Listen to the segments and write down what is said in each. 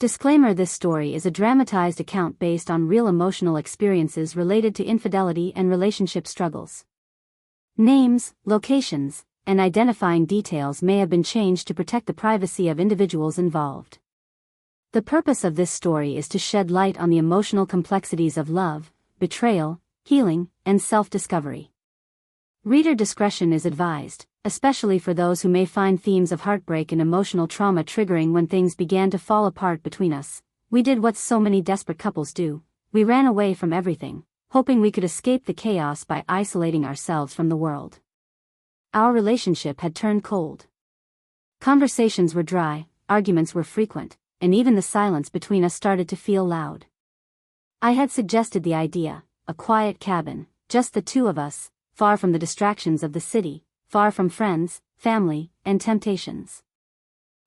Disclaimer: this story is a dramatized account based on real emotional experiences related to infidelity and relationship struggles. Names, locations, and identifying details may have been changed to protect the privacy of individuals involved. The purpose of this story is to shed light on the emotional complexities of love, betrayal, healing, and self-discovery. Reader discretion is advised, especially for those who may find themes of heartbreak and emotional trauma triggering. When things began to fall apart between us, we did what so many desperate couples do: we ran away from everything, hoping we could escape the chaos by isolating ourselves from the world. Our relationship had turned cold. Conversations were dry, arguments were frequent, and even the silence between us started to feel loud. I had suggested the idea: a quiet cabin, just the two of us, far from the distractions of the city, far from friends, family, and temptations.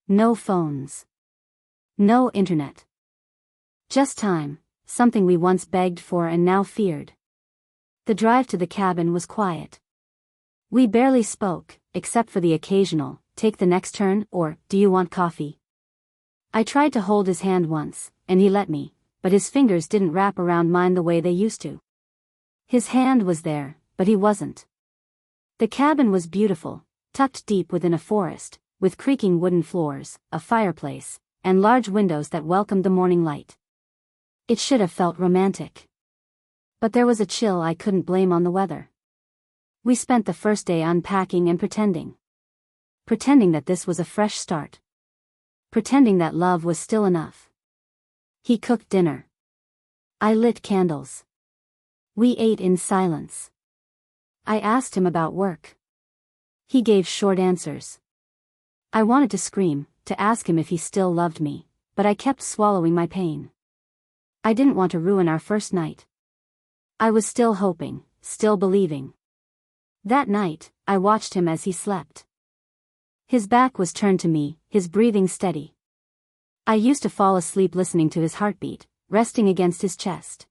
No phones. No internet. Just time, something we once begged for and now feared. The drive to the cabin was quiet. We barely spoke, except for the occasional, "Take the next turn," or "Do you want coffee?" I tried to hold his hand once, and he let me, but his fingers didn't wrap around mine the way they used to. His hand was there, but he wasn't. The cabin was beautiful, tucked deep within a forest, with creaking wooden floors, a fireplace, and large windows that welcomed the morning light. It should have felt romantic. But there was a chill I couldn't blame on the weather. We spent the first day unpacking and pretending. Pretending that this was a fresh start. Pretending that love was still enough. He cooked dinner. I lit candles. We ate in silence. I asked him about work. He gave short answers. I wanted to scream, to ask him if he still loved me, but I kept swallowing my pain. I didn't want to ruin our first night. I was still hoping, still believing. That night, I watched him as he slept. His back was turned to me, his breathing steady. I used to fall asleep listening to his heartbeat, resting against his chest.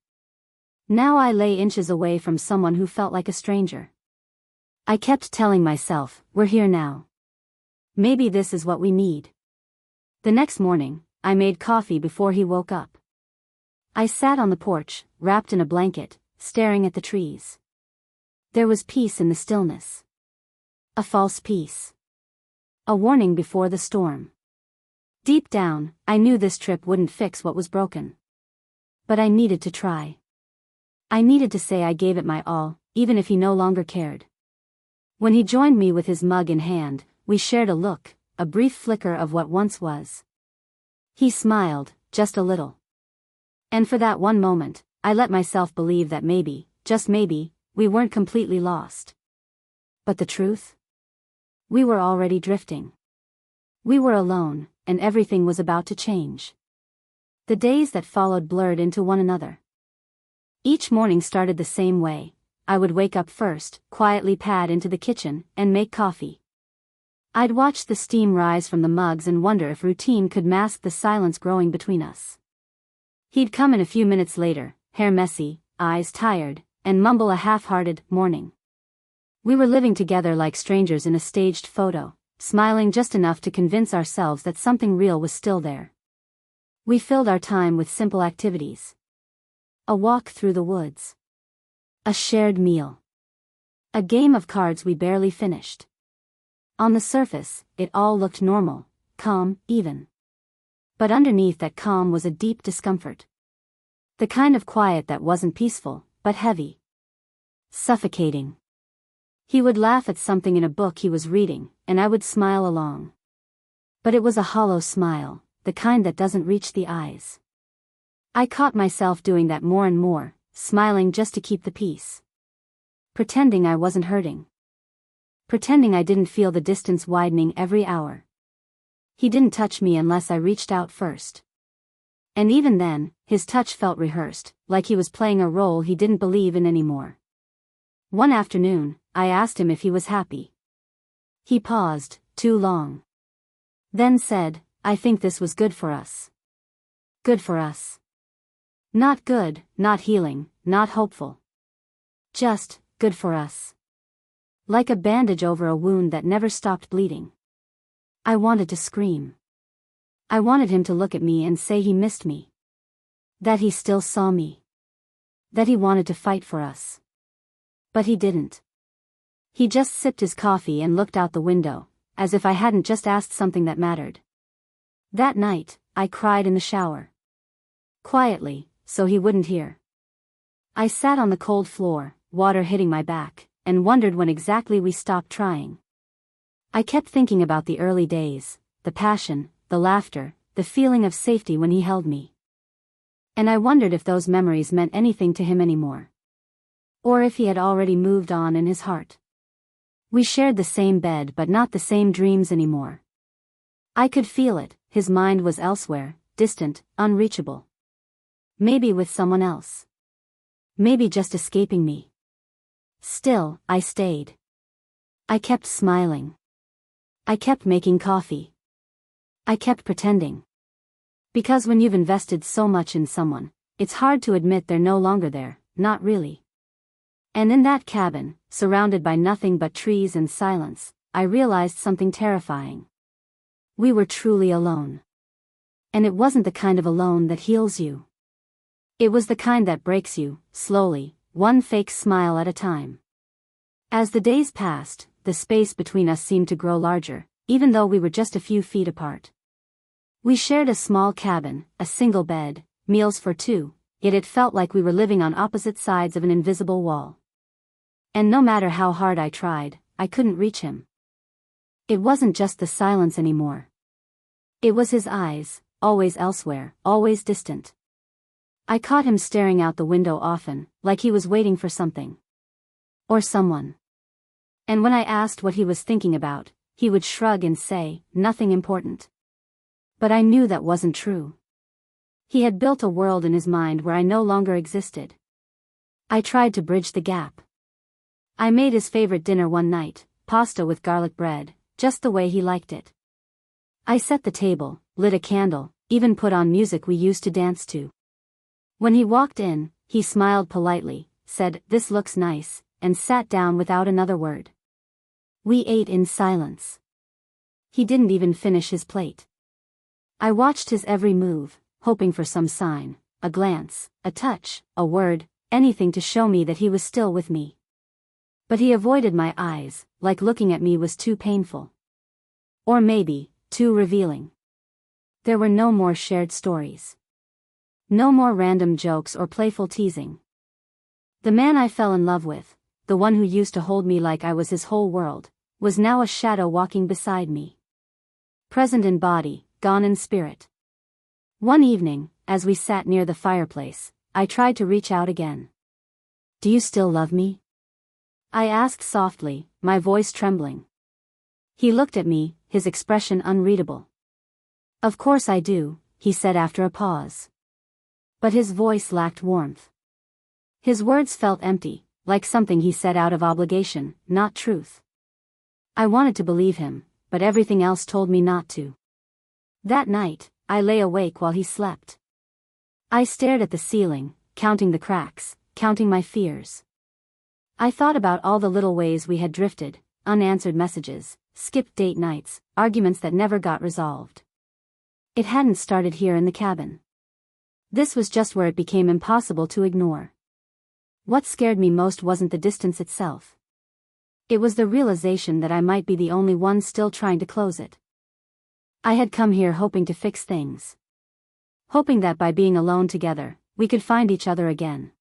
Now I lay inches away from someone who felt like a stranger. I kept telling myself, "We're here now. Maybe this is what we need." The next morning, I made coffee before he woke up. I sat on the porch, wrapped in a blanket, staring at the trees. There was peace in the stillness. A false peace. A warning before the storm. Deep down, I knew this trip wouldn't fix what was broken. But I needed to try. I needed to say I gave it my all, even if he no longer cared. When he joined me with his mug in hand, we shared a look, a brief flicker of what once was. He smiled, just a little. And for that one moment, I let myself believe that maybe, just maybe, we weren't completely lost. But the truth? We were already drifting. We were alone, and everything was about to change. The days that followed blurred into one another. Each morning started the same way. I would wake up first, quietly pad into the kitchen, and make coffee. I'd watch the steam rise from the mugs and wonder if routine could mask the silence growing between us. He'd come in a few minutes later, hair messy, eyes tired, and mumble a half-hearted "morning." We were living together like strangers in a staged photo, smiling just enough to convince ourselves that something real was still there. We filled our time with simple activities. A walk through the woods. A shared meal. A game of cards we barely finished. On the surface, it all looked normal, calm, even. But underneath that calm was a deep discomfort. The kind of quiet that wasn't peaceful, but heavy. Suffocating. He would laugh at something in a book he was reading, and I would smile along. But it was a hollow smile, the kind that doesn't reach the eyes. I caught myself doing that more and more, smiling just to keep the peace. Pretending I wasn't hurting. Pretending I didn't feel the distance widening every hour. He didn't touch me unless I reached out first. And even then, his touch felt rehearsed, like he was playing a role he didn't believe in anymore. One afternoon, I asked him if he was happy. He paused, too long. Then said, "I think this was good for us." Good for us. Not good, not healing, not hopeful. Just, good for us. Like a bandage over a wound that never stopped bleeding. I wanted to scream. I wanted him to look at me and say he missed me. That he still saw me. That he wanted to fight for us. But he didn't. He just sipped his coffee and looked out the window, as if I hadn't just asked something that mattered. That night, I cried in the shower. Quietly, so he wouldn't hear. I sat on the cold floor, water hitting my back, and wondered when exactly we stopped trying. I kept thinking about the early days, the passion, the laughter, the feeling of safety when he held me. And I wondered if those memories meant anything to him anymore. Or if he had already moved on in his heart. We shared the same bed but not the same dreams anymore. I could feel it, his mind was elsewhere, distant, unreachable. Maybe with someone else. Maybe just escaping me. Still, I stayed. I kept smiling. I kept making coffee. I kept pretending. Because when you've invested so much in someone, it's hard to admit they're no longer there, not really. And in that cabin, surrounded by nothing but trees and silence, I realized something terrifying. We were truly alone. And it wasn't the kind of alone that heals you. It was the kind that breaks you, slowly, one fake smile at a time. As the days passed, the space between us seemed to grow larger, even though we were just a few feet apart. We shared a small cabin, a single bed, meals for two, yet it felt like we were living on opposite sides of an invisible wall. And no matter how hard I tried, I couldn't reach him. It wasn't just the silence anymore. It was his eyes, always elsewhere, always distant. I caught him staring out the window often, like he was waiting for something. Or someone. And when I asked what he was thinking about, he would shrug and say, nothing important. But I knew that wasn't true. He had built a world in his mind where I no longer existed. I tried to bridge the gap. I made his favorite dinner one night, pasta with garlic bread, just the way he liked it. I set the table, lit a candle, even put on music we used to dance to. When he walked in, he smiled politely, said, "This looks nice," and sat down without another word. We ate in silence. He didn't even finish his plate. I watched his every move, hoping for some sign, a glance, a touch, a word, anything to show me that he was still with me. But he avoided my eyes, like looking at me was too painful. Or maybe, too revealing. There were no more shared stories. No more random jokes or playful teasing. The man I fell in love with, the one who used to hold me like I was his whole world, was now a shadow walking beside me. Present in body, gone in spirit. One evening, as we sat near the fireplace, I tried to reach out again. "Do you still love me?" I asked softly, my voice trembling. He looked at me, his expression unreadable. "Of course I do," he said after a pause. But his voice lacked warmth. His words felt empty, like something he said out of obligation, not truth. I wanted to believe him, but everything else told me not to. That night, I lay awake while he slept. I stared at the ceiling, counting the cracks, counting my fears. I thought about all the little ways we had drifted, unanswered messages, skipped date nights, arguments that never got resolved. It hadn't started here in the cabin. This was just where it became impossible to ignore. What scared me most wasn't the distance itself. It was the realization that I might be the only one still trying to close it. I had come here hoping to fix things. Hoping that by being alone together, we could find each other again.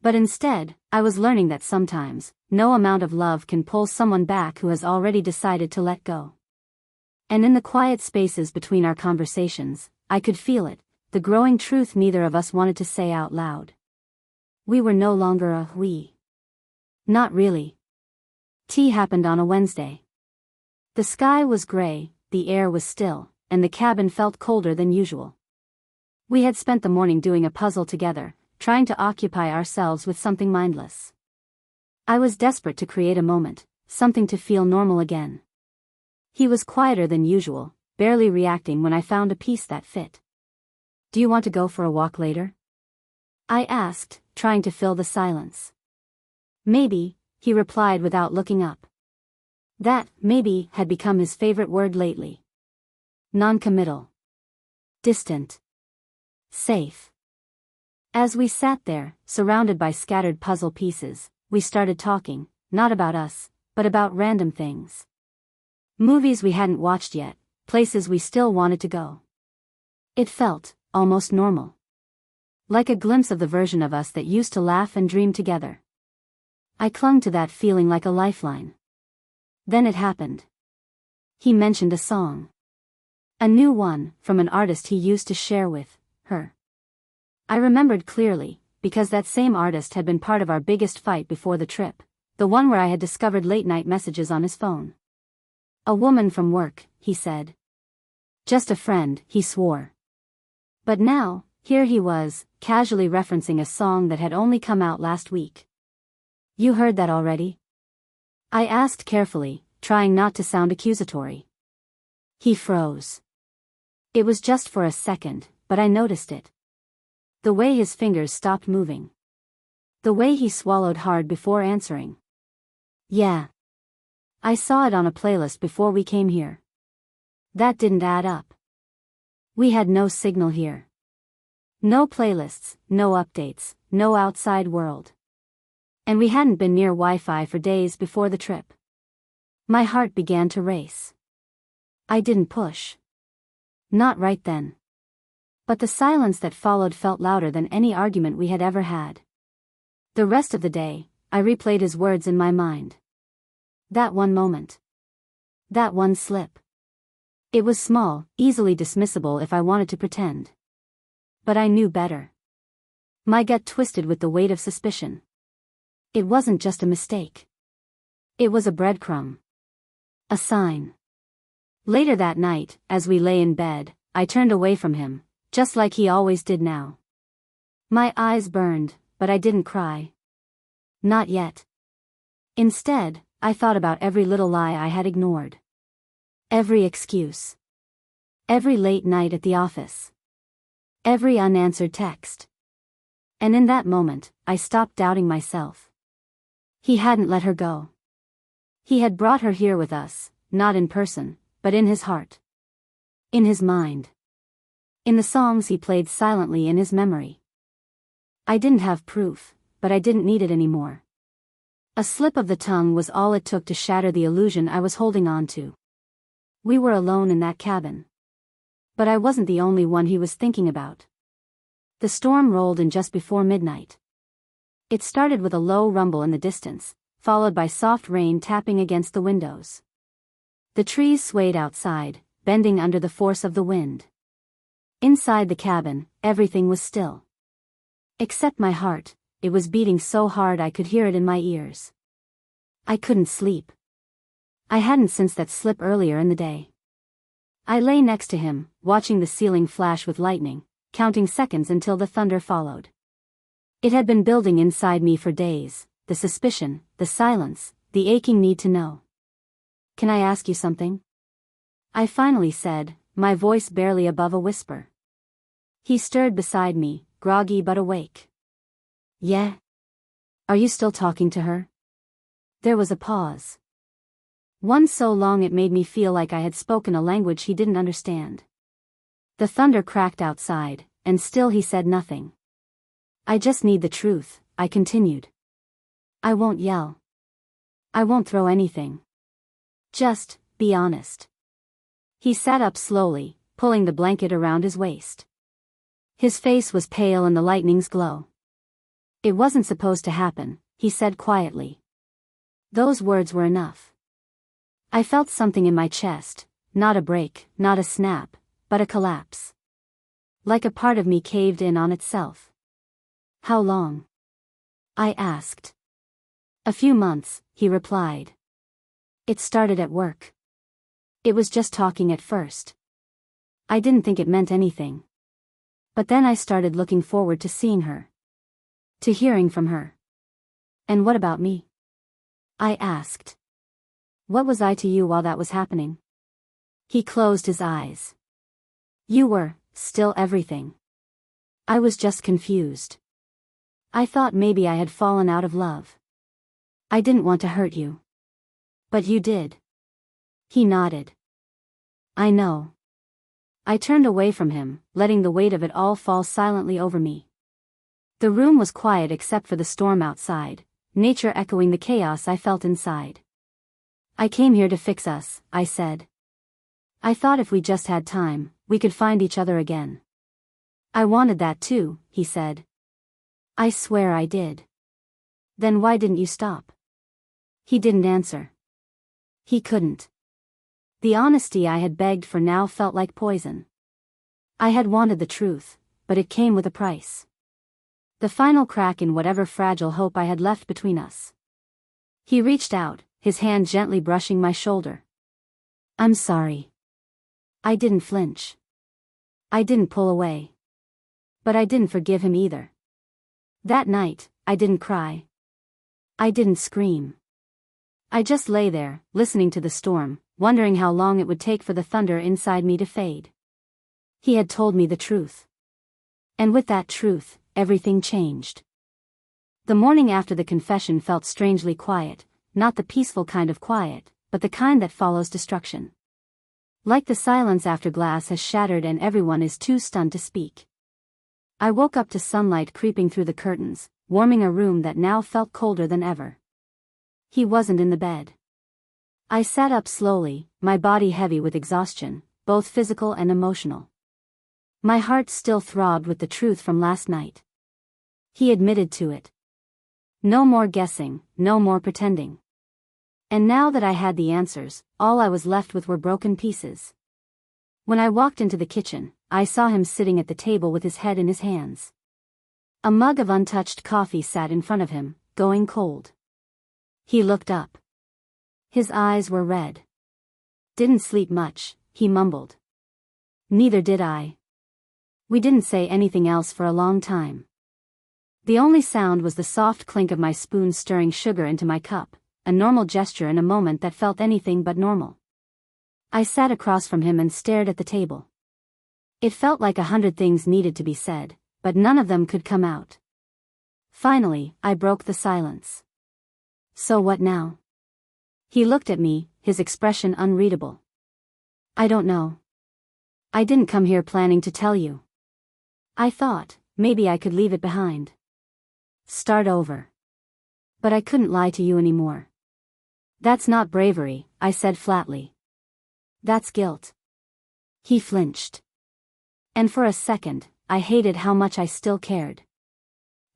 But instead, I was learning that sometimes, no amount of love can pull someone back who has already decided to let go. And in the quiet spaces between our conversations, I could feel it, the growing truth neither of us wanted to say out loud. We were no longer a we. Not really. Tea happened on a Wednesday. The sky was gray, the air was still, and the cabin felt colder than usual. We had spent the morning doing a puzzle together, trying to occupy ourselves with something mindless. I was desperate to create a moment, something to feel normal again. He was quieter than usual, barely reacting when I found a piece that fit. "Do you want to go for a walk later?" I asked, trying to fill the silence. "Maybe," he replied without looking up. That, maybe, had become his favorite word lately. Non-committal. Distant. Safe. As we sat there, surrounded by scattered puzzle pieces, we started talking, not about us, but about random things. Movies we hadn't watched yet, places we still wanted to go. It felt almost normal. Like a glimpse of the version of us that used to laugh and dream together. I clung to that feeling like a lifeline. Then it happened. He mentioned a song. A new one, from an artist he used to share with her. I remembered clearly, because that same artist had been part of our biggest fight before the trip, the one where I had discovered late-night messages on his phone. A woman from work, he said. Just a friend, he swore. But now, here he was, casually referencing a song that had only come out last week. You heard that already? I asked carefully, trying not to sound accusatory. He froze. It was just for a second, but I noticed it. The way his fingers stopped moving. The way he swallowed hard before answering. Yeah. I saw it on a playlist before we came here. That didn't add up. We had no signal here. No playlists, no updates, no outside world. And we hadn't been near Wi-Fi for days before the trip. My heart began to race. I didn't push. Not right then. But the silence that followed felt louder than any argument we had ever had. The rest of the day, I replayed his words in my mind. That one moment. That one slip. It was small, easily dismissible if I wanted to pretend. But I knew better. My gut twisted with the weight of suspicion. It wasn't just a mistake. It was a breadcrumb. A sign. Later that night, as we lay in bed, I turned away from him, just like he always did now. My eyes burned, but I didn't cry. Not yet. Instead, I thought about every little lie I had ignored. Every excuse. Every late night at the office. Every unanswered text. And in that moment, I stopped doubting myself. He hadn't let her go. He had brought her here with us, not in person, but in his heart. In his mind. In the songs he played silently in his memory. I didn't have proof, but I didn't need it anymore. A slip of the tongue was all it took to shatter the illusion I was holding on to. We were alone in that cabin. But I wasn't the only one he was thinking about. The storm rolled in just before midnight. It started with a low rumble in the distance, followed by soft rain tapping against the windows. The trees swayed outside, bending under the force of the wind. Inside the cabin, everything was still. Except my heart, it was beating so hard I could hear it in my ears. I couldn't sleep. I hadn't since that slip earlier in the day. I lay next to him, watching the ceiling flash with lightning, counting seconds until the thunder followed. It had been building inside me for days, the suspicion, the silence, the aching need to know. Can I ask you something? I finally said, my voice barely above a whisper. He stirred beside me, groggy but awake. Yeah? Are you still talking to her? There was a pause. One so long it made me feel like I had spoken a language he didn't understand. The thunder cracked outside, and still he said nothing. I just need the truth, I continued. I won't yell. I won't throw anything. Just, be honest. He sat up slowly, pulling the blanket around his waist. His face was pale in the lightning's glow. It wasn't supposed to happen, he said quietly. Those words were enough. I felt something in my chest, not a break, not a snap, but a collapse. Like a part of me caved in on itself. How long? I asked. A few months, he replied. It started at work. It was just talking at first. I didn't think it meant anything. But then I started looking forward to seeing her. To hearing from her. And what about me? I asked. What was I to you while that was happening? He closed his eyes. You were, still everything. I was just confused. I thought maybe I had fallen out of love. I didn't want to hurt you. But you did. He nodded. I know. I turned away from him, letting the weight of it all fall silently over me. The room was quiet except for the storm outside, nature echoing the chaos I felt inside. I came here to fix us, I said. I thought if we just had time, we could find each other again. I wanted that too, he said. I swear I did. Then why didn't you stop? He didn't answer. He couldn't. The honesty I had begged for now felt like poison. I had wanted the truth, but it came with a price. The final crack in whatever fragile hope I had left between us. He reached out, his hand gently brushing my shoulder. I'm sorry. I didn't flinch. I didn't pull away. But I didn't forgive him either. That night, I didn't cry. I didn't scream. I just lay there, listening to the storm, wondering how long it would take for the thunder inside me to fade. He had told me the truth. And with that truth, everything changed. The morning after the confession felt strangely quiet, not the peaceful kind of quiet, but the kind that follows destruction. Like the silence after glass has shattered and everyone is too stunned to speak. I woke up to sunlight creeping through the curtains, warming a room that now felt colder than ever. He wasn't in the bed. I sat up slowly, my body heavy with exhaustion, both physical and emotional. My heart still throbbed with the truth from last night. He admitted to it. No more guessing, no more pretending. And now that I had the answers, all I was left with were broken pieces. When I walked into the kitchen, I saw him sitting at the table with his head in his hands. A mug of untouched coffee sat in front of him, going cold. He looked up. His eyes were red. Didn't sleep much, he mumbled. Neither did I. We didn't say anything else for a long time. The only sound was the soft clink of my spoon stirring sugar into my cup, a normal gesture in a moment that felt anything but normal. I sat across from him and stared at the table. It felt like 100 things needed to be said, but none of them could come out. Finally, I broke the silence. So what now? He looked at me, his expression unreadable. I don't know. I didn't come here planning to tell you. I thought, maybe I could leave it behind. Start over. But I couldn't lie to you anymore. That's not bravery, I said flatly. That's guilt. He flinched. And for a second, I hated how much I still cared.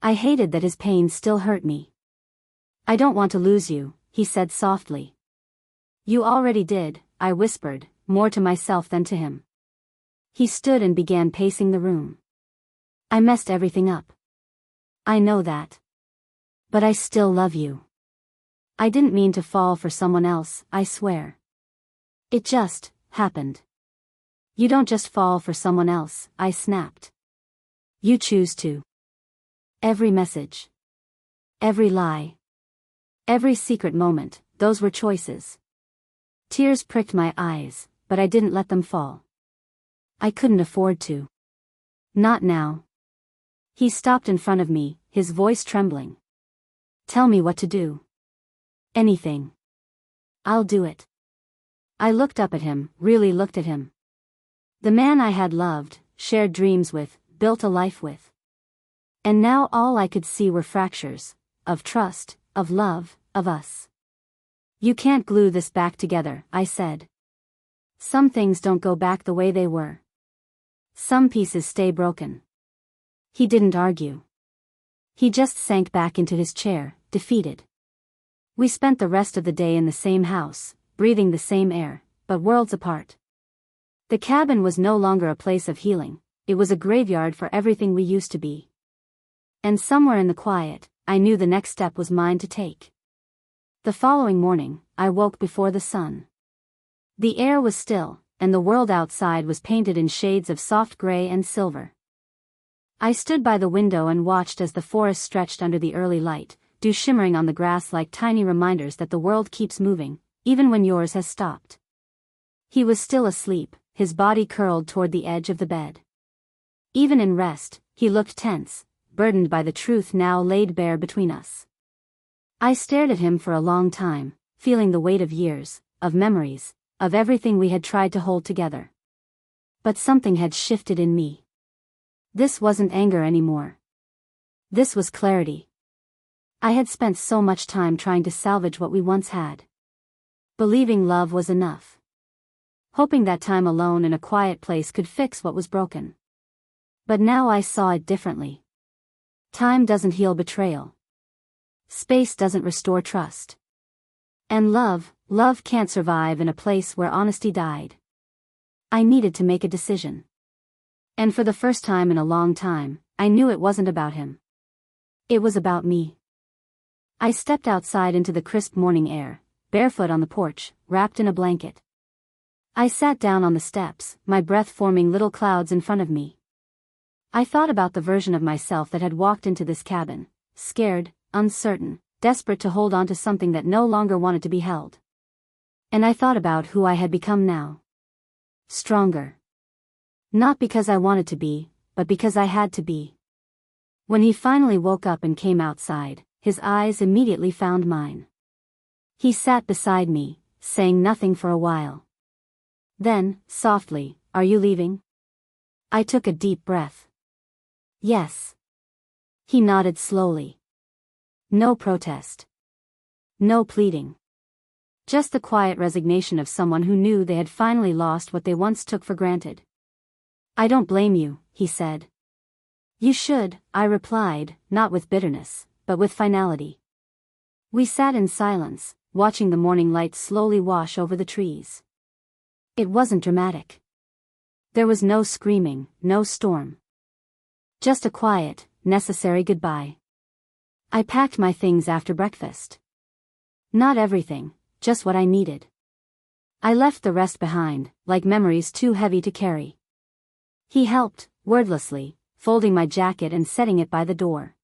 I hated that his pain still hurt me. I don't want to lose you, he said softly. You already did, I whispered, more to myself than to him. He stood and began pacing the room. I messed everything up. I know that. But I still love you. I didn't mean to fall for someone else, I swear. It just happened. You don't just fall for someone else, I snapped. You choose to. Every message. Every lie. Every secret moment, those were choices. Tears pricked my eyes, but I didn't let them fall. I couldn't afford to. Not now. He stopped in front of me, his voice trembling. Tell me what to do. Anything. I'll do it. I looked up at him, really looked at him. The man I had loved, shared dreams with, built a life with. And now all I could see were fractures, of trust, of love, of us. You can't glue this back together, I said. Some things don't go back the way they were. Some pieces stay broken. He didn't argue. He just sank back into his chair, defeated. We spent the rest of the day in the same house, breathing the same air, but worlds apart. The cabin was no longer a place of healing, it was a graveyard for everything we used to be. And somewhere in the quiet, I knew the next step was mine to take. The following morning, I woke before the sun. The air was still, and the world outside was painted in shades of soft gray and silver. I stood by the window and watched as the forest stretched under the early light, dew shimmering on the grass like tiny reminders that the world keeps moving, even when yours has stopped. He was still asleep, his body curled toward the edge of the bed. Even in rest, he looked tense, burdened by the truth now laid bare between us. I stared at him for a long time, feeling the weight of years, of memories, of everything we had tried to hold together. But something had shifted in me. This wasn't anger anymore. This was clarity. I had spent so much time trying to salvage what we once had. Believing love was enough. Hoping that time alone in a quiet place could fix what was broken. But now I saw it differently. Time doesn't heal betrayal. Space doesn't restore trust. And love can't survive in a place where honesty died. I needed to make a decision. And for the first time in a long time, I knew it wasn't about him. It was about me. I stepped outside into the crisp morning air, barefoot on the porch, wrapped in a blanket. I sat down on the steps, my breath forming little clouds in front of me. I thought about the version of myself that had walked into this cabin, scared, uncertain, desperate to hold on to something that no longer wanted to be held. And I thought about who I had become now. Stronger. Not because I wanted to be, but because I had to be. When he finally woke up and came outside, his eyes immediately found mine. He sat beside me, saying nothing for a while. Then, softly, "Are you leaving?" I took a deep breath. Yes. He nodded slowly. No protest. No pleading. Just the quiet resignation of someone who knew they had finally lost what they once took for granted. "I don't blame you," he said. "You should," I replied, not with bitterness, but with finality. We sat in silence, watching the morning light slowly wash over the trees. It wasn't dramatic. There was no screaming, no storm. Just a quiet, necessary goodbye. I packed my things after breakfast. Not everything, just what I needed. I left the rest behind, like memories too heavy to carry. He helped, wordlessly, folding my jacket and setting it by the door.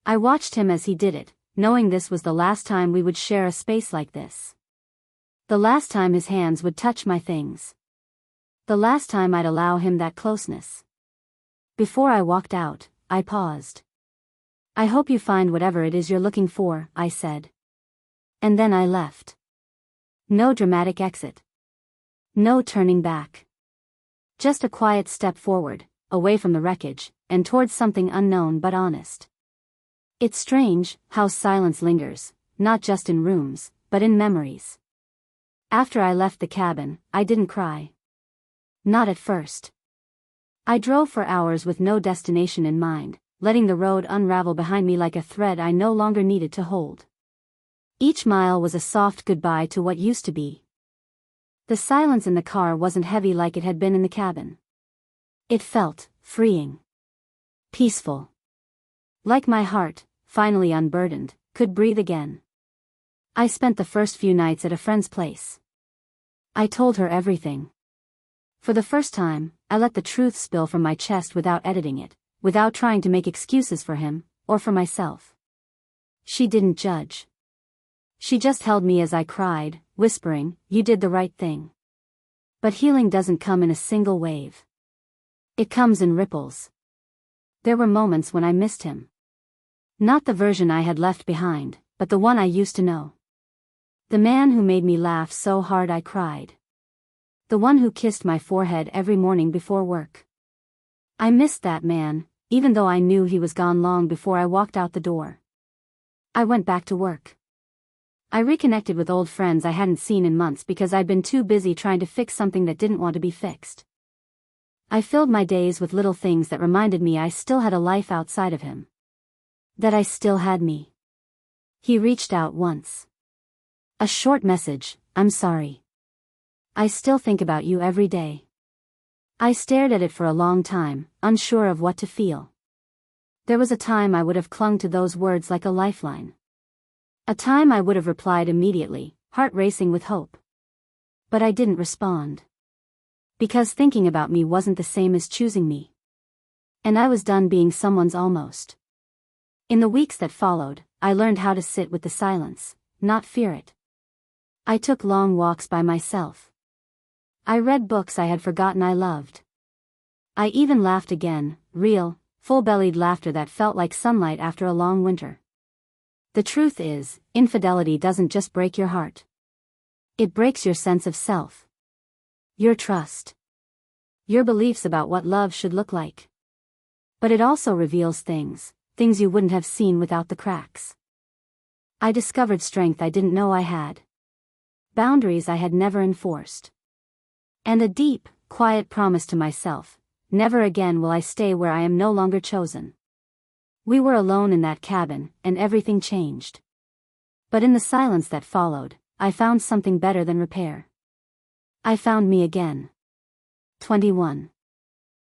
I watched him as he did it, knowing this was the last time we would share a space like this. The last time his hands would touch my things. The last time I'd allow him that closeness. Before I walked out, I paused. "I hope you find whatever it is you're looking for," I said. And then I left. No dramatic exit. No turning back. Just a quiet step forward, away from the wreckage, and towards something unknown but honest. It's strange how silence lingers, not just in rooms, but in memories. After I left the cabin, I didn't cry. Not at first. I drove for hours with no destination in mind, letting the road unravel behind me like a thread I no longer needed to hold. Each mile was a soft goodbye to what used to be. The silence in the car wasn't heavy like it had been in the cabin. It felt freeing. Peaceful. Like my heart, finally unburdened, could breathe again. I spent the first few nights at a friend's place. I told her everything. For the first time, I let the truth spill from my chest without editing it, without trying to make excuses for him, or for myself. She didn't judge. She just held me as I cried, whispering, "You did the right thing." But healing doesn't come in a single wave. It comes in ripples. There were moments when I missed him. Not the version I had left behind, but the one I used to know. The man who made me laugh so hard I cried. The one who kissed my forehead every morning before work. I missed that man, even though I knew he was gone long before I walked out the door. I went back to work. I reconnected with old friends I hadn't seen in months because I'd been too busy trying to fix something that didn't want to be fixed. I filled my days with little things that reminded me I still had a life outside of him. That I still had me. He reached out once. A short message, "I'm sorry. I still think about you every day." I stared at it for a long time, unsure of what to feel. There was a time I would have clung to those words like a lifeline. A time I would have replied immediately, heart racing with hope. But I didn't respond. Because thinking about me wasn't the same as choosing me. And I was done being someone's almost. In the weeks that followed, I learned how to sit with the silence, not fear it. I took long walks by myself. I read books I had forgotten I loved. I even laughed again, real, full-bellied laughter that felt like sunlight after a long winter. The truth is, infidelity doesn't just break your heart. It breaks your sense of self. Your trust. Your beliefs about what love should look like. But it also reveals things you wouldn't have seen without the cracks. I discovered strength I didn't know I had. Boundaries I had never enforced. And a deep, quiet promise to myself: never again will I stay where I am no longer chosen. We were alone in that cabin, and everything changed. But in the silence that followed, I found something better than repair. I found me again. 21.